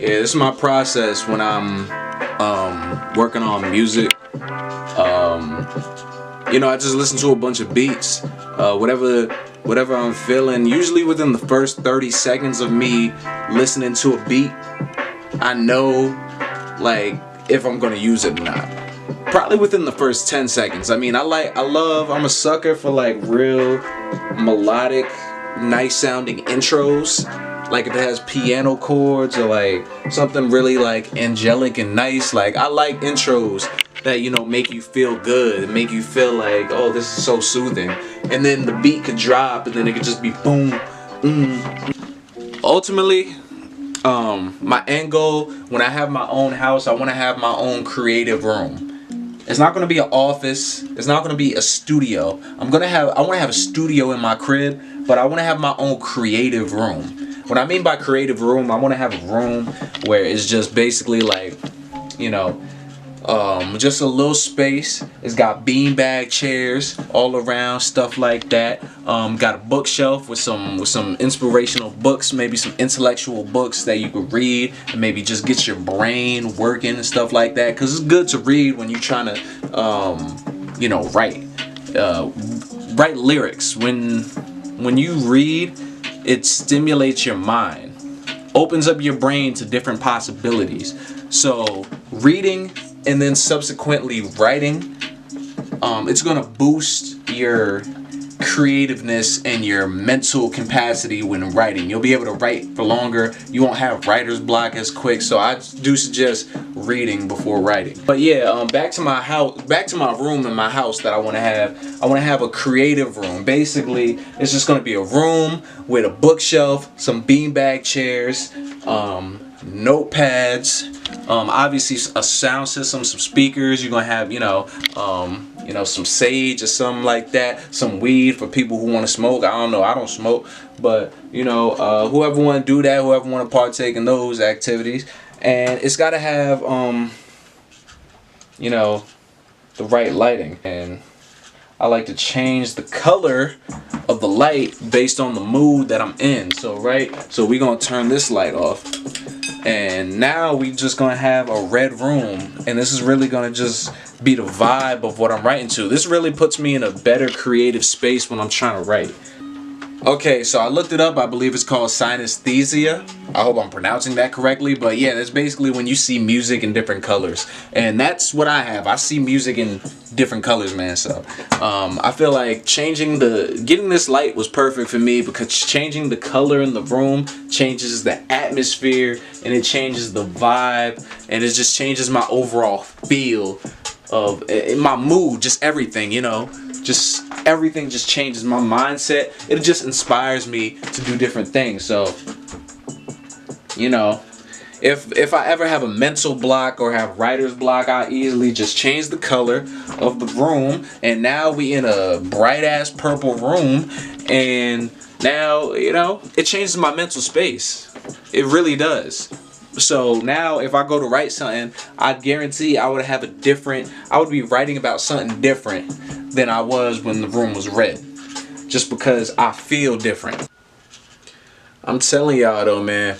Yeah, this is my process when I'm working on music. I just listen to a bunch of beats, whatever I'm feeling. Usually within the first 30 seconds of me listening to a beat, I know like if I'm gonna use it or not. Probably within the first 10 seconds. I'm a sucker for like real melodic, nice sounding intros. Like if it has piano chords or like something really like angelic and nice. Like I like intros that make you feel good, make you feel like, oh, this is so soothing. And then the beat could drop and then it could just be boom. Ultimately, my end goal when I have my own house, I want to have my own creative room. It's not going to be an office. It's not going to be a studio. I want to have a studio in my crib, but I want to have my own creative room. What I mean by creative room, I want to have a room where it's just basically like, just a little space. It's got beanbag chairs all around, stuff like that. Got a bookshelf with some inspirational books, maybe some intellectual books that you could read and maybe just get your brain working and stuff like that. Cause it's good to read when you're trying to, write lyrics. When you read, it stimulates your mind, opens up your brain to different possibilities. So reading and then subsequently writing, it's gonna boost your creativeness and your mental capacity when writing. You'll be able to write for longer. You won't have writer's block as quick. So I do suggest reading before writing. But yeah, back to my room in my house that I want to have. I want to have a creative room. Basically, it's just going to be a room with a bookshelf, some beanbag chairs, notepads, obviously a sound system, some speakers. You're gonna have some sage or something like that, some weed for people who want to smoke. I don't know, I don't smoke, but whoever want to do that, whoever want to partake in those activities. And it's got to have the right lighting. And I like to change the color of the light based on the mood that I'm in. So we're gonna turn this light off. And now we just gonna have a red room, and this is really gonna just be the vibe of what I'm writing to. This really puts me in a better creative space when I'm trying to write. Okay, so I looked it up. I believe it's called synesthesia. I hope I'm pronouncing that correctly, but yeah, that's basically when you see music in different colors, and that's what I have. I see music in different colors, man. So I feel like getting this light was perfect for me, because changing the color in the room changes the atmosphere and it changes the vibe, and it just changes my overall feel of my mood, just everything, just everything just changes my mindset. It just inspires me to do different things. So if I ever have a mental block or have writer's block, I easily just change the color of the room, and now we in a bright ass purple room, and now it changes my mental space. It really does. So now if I go to write something, I guarantee I would be writing about something different than I was when the room was red, just because I feel different. I'm telling y'all though, man,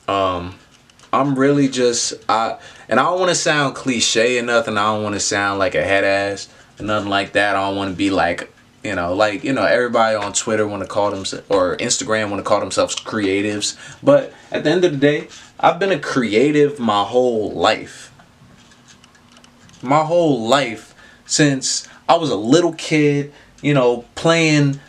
I'm really and I don't want to sound cliche or nothing. I don't want to sound like a head ass or nothing like that. I don't want to be like, everybody on Twitter want to call themselves, or Instagram want to call themselves creatives. But at the end of the day, I've been a creative my whole life. My whole life, since I was a little kid, playing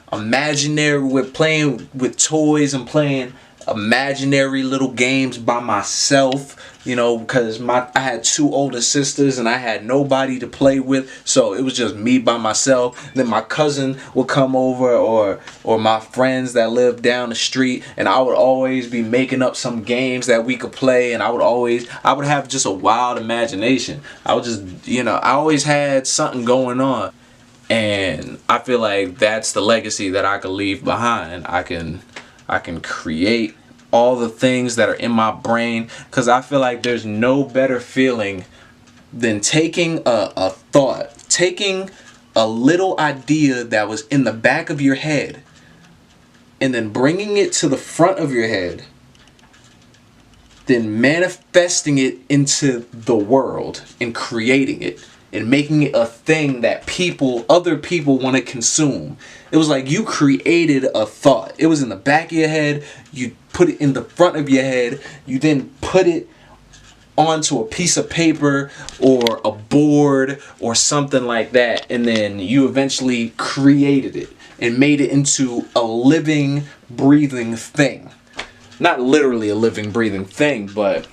playing with toys and playing imaginary little games by myself, because I had two older sisters and I had nobody to play with, so it was just me by myself. Then my cousin would come over, or my friends that lived down the street, and I would always be making up some games that we could play, and I would have just a wild imagination. I always had something going on, and I feel like that's the legacy that I could leave behind. I can create all the things that are in my brain, because I feel like there's no better feeling than taking a thought, taking a little idea that was in the back of your head, and then bringing it to the front of your head then manifesting it into the world and creating it and making it a thing that other people want to consume. It was like you created a thought. It was in the back of your head. You put it in the front of your head. You then put it onto a piece of paper or a board or something like that. And then you eventually created it and made it into a living, breathing thing. Not literally a living, breathing thing, but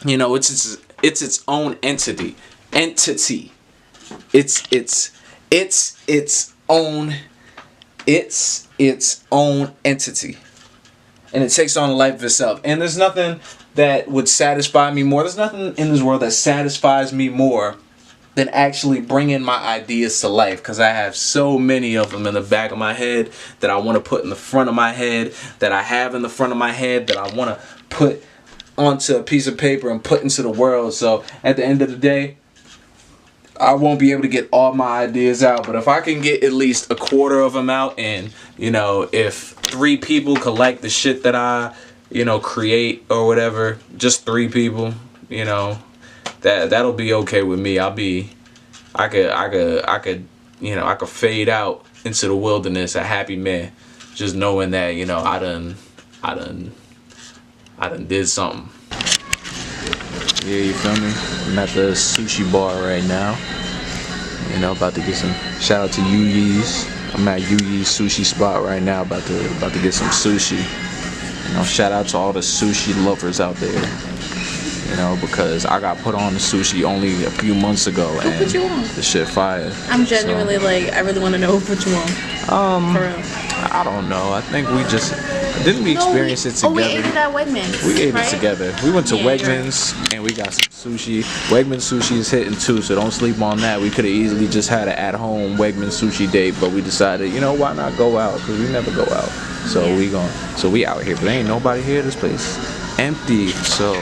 you know, it's its own entity. It's its own entity, and it takes on a life of itself. And there's nothing that would satisfy me more. There's nothing in this world that satisfies me more than actually bringing my ideas to life, because I have so many of them in the back of my head that I want to put in the front of my head, that I have in the front of my head, that I want to put onto a piece of paper and put into the world. So at the end of the day, I won't be able to get all my ideas out, but if I can get at least a quarter of them out, and you know, if 3 people collect the shit that I, you know, create or whatever, just 3 people, you know, that'll be okay with me. I could, you know, I could fade out into the wilderness a happy man, just knowing that, you know, I done did something. Yeah, you feel me? I'm at the sushi bar right now. You know, about to get some. Shout out to Yuyi's. I'm at Yuyi's sushi spot right now, about to get some sushi. You know, shout out to all the sushi lovers out there. You know, because I got put on the sushi only a few months ago. Who put you on? The shit fire. I'm genuinely like, I really want to know who put you on. For real. I don't know. I think we just didn't we experience it together. Oh, we ate it at Wegmans. We ate right? it together. We went to Wegmans and we got some sushi. Wegmans sushi is hitting too, so don't sleep on that. We could have easily just had an at-home Wegmans sushi date, but we decided, you know, why not go out? Because we never go out. So we out here, but ain't nobody here. This place empty. So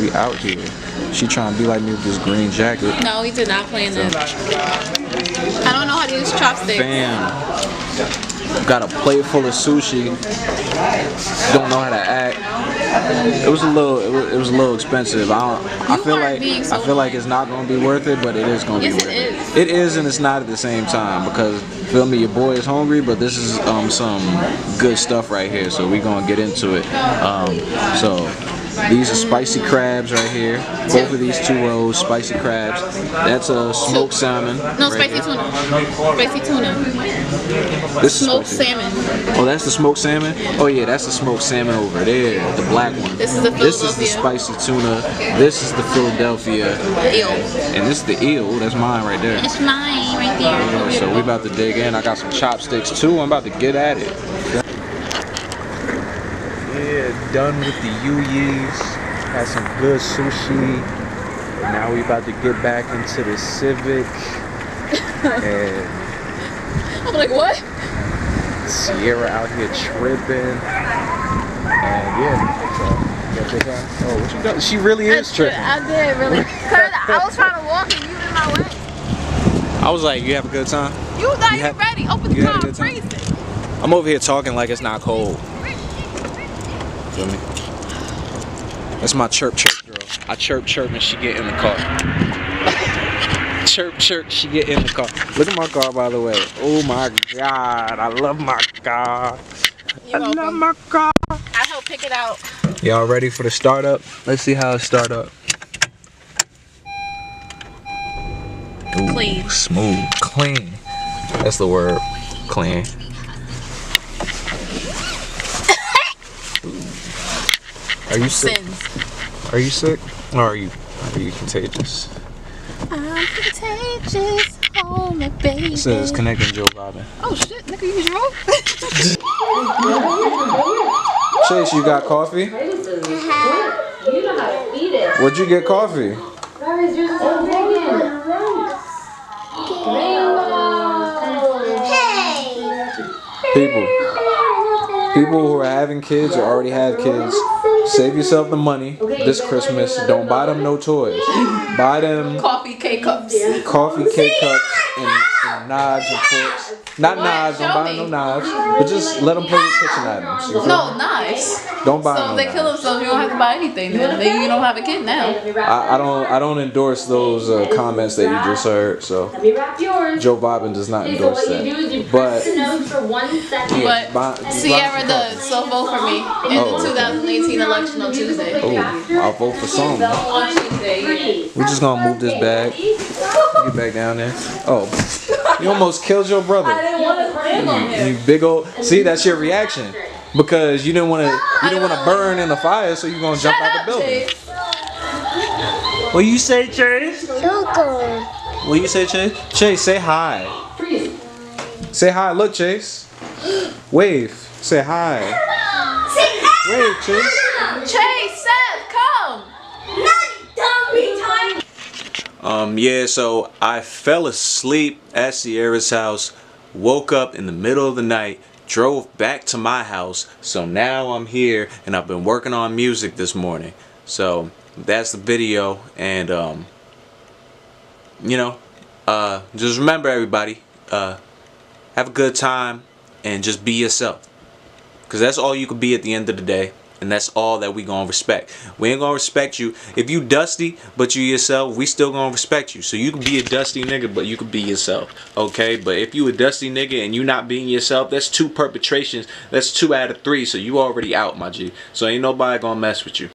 we out here. She trying to be like me with this green jacket. No, he did not plan that. I don't know how to use chopsticks. Bam. Got a plate full of sushi. Don't know how to act. It was a little expensive. I feel like it's not gonna be worth it, but it is gonna be worth it. It is, and it's not at the same time, because feel me, your boy is hungry, but this is some good stuff right here. So we gonna get into it. So these are spicy crabs right here. Both of these 2 rows, spicy crabs. That's a smoked salmon. No, right spicy tuna. Spicy tuna. This is smoked salmon. Oh, that's the smoked salmon? Oh yeah, that's the smoked salmon over there, the black one. This is the Philadelphia. This is the spicy tuna. This is the Philadelphia. The eel. And this is the eel. That's mine right there. It's mine right there. So we about to dig in. I got some chopsticks too. I'm about to get at it. Yeah, done with the Yuyi's. Had some good sushi. Now we about to get back into the Civic. And I'm like, what? Sierra out here tripping. And yeah, so, oh, what you done? She really is tripping. I did, really. Because I was trying to walk and you in my way. I was like, you have a good time? You thought you were ready. Open the car, I'm freezing. I'm over here talking like it's not cold. Feel me? That's my chirp girl. I chirp and she get in the car. Chirp, she get in the car. Look at my car, by the way. Oh my God, I love my car. I love my car. I help pick it out. Y'all ready for the startup? Let's see how it start up. Ooh, clean. Smooth, clean. That's the word, clean. Are you sick? Sins. Are you sick? Or are you contagious? I'm contagious, oh my baby. It says connecting Joe Viben. Oh shit, nigga, you drunk? Chase, you got coffee? You know how to eat it. Where'd you get coffee? People who are having kids or already have kids, save yourself the money this Christmas. Don't buy them no toys. Buy them coffee K-cups. Coffee K-cups and knives and forks. Not What? knives. Don't Show buy me. no knives. But just let them play with kitchen items. You feel me? No, knives. Don't buy So no if they knives. kill themselves, you don't have to buy anything. Then maybe you don't have a kid now. I don't endorse those comments that you just heard. So Let me wrap yours. Joe Viben does not Okay, so endorse what you do is you that. press But the nose for 1 second. But Sierra does. So vote for me in the Oh, okay. 2018 election on Tuesday. oh, I'll vote for some. On Tuesday. We're just gonna move this bag. Get back down there. Oh, you almost killed your brother. You big old. See, that's your reaction because you didn't want to burn in the fire, so you're gonna jump out the building. What you say, Chase? What you say, Chase? Chase, say hi. Say hi. Look, Chase. Wave. Say hi. Wave, Chase. Chase, Seth, come. Yeah, so I fell asleep at Sierra's house, woke up in the middle of the night, drove back to my house, so now I'm here and I've been working on music this morning. So that's the video, and just remember, everybody, have a good time and just be yourself, because that's all you can be at the end of the day. And that's all that we gonna respect. We ain't gonna respect you if you dusty, but you yourself. We still gonna respect you. So you can be a dusty nigga, but you can be yourself, okay? But if you a dusty nigga and you not being yourself, that's 2 perpetrations. That's 2 out of 3. So you already out, my G. So ain't nobody gonna mess with you.